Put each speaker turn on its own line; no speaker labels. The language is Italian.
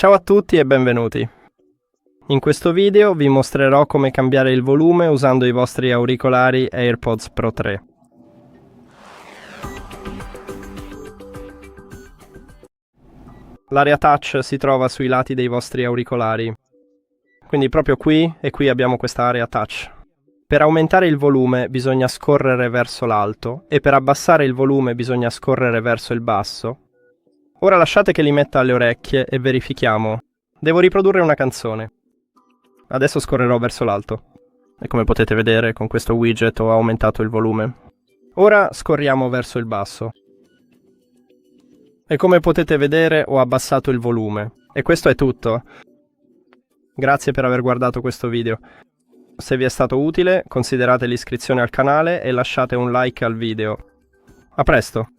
Ciao a tutti e benvenuti. In questo video vi mostrerò come cambiare il volume usando i vostri auricolari AirPods Pro 3. L'area touch si trova sui lati dei vostri auricolari, quindi proprio qui e qui abbiamo questa area touch. Per aumentare il volume bisogna scorrere verso l'alto e per abbassare il volume bisogna scorrere verso il basso. Ora lasciate che li metta alle orecchie e verifichiamo. Devo riprodurre una canzone. Adesso scorrerò verso l'alto. E come potete vedere con questo widget ho aumentato il volume. Ora scorriamo verso il basso. E come potete vedere ho abbassato il volume. E questo è tutto. Grazie per aver guardato questo video. Se vi è stato utile considerate l'iscrizione al canale e lasciate un like al video. A presto!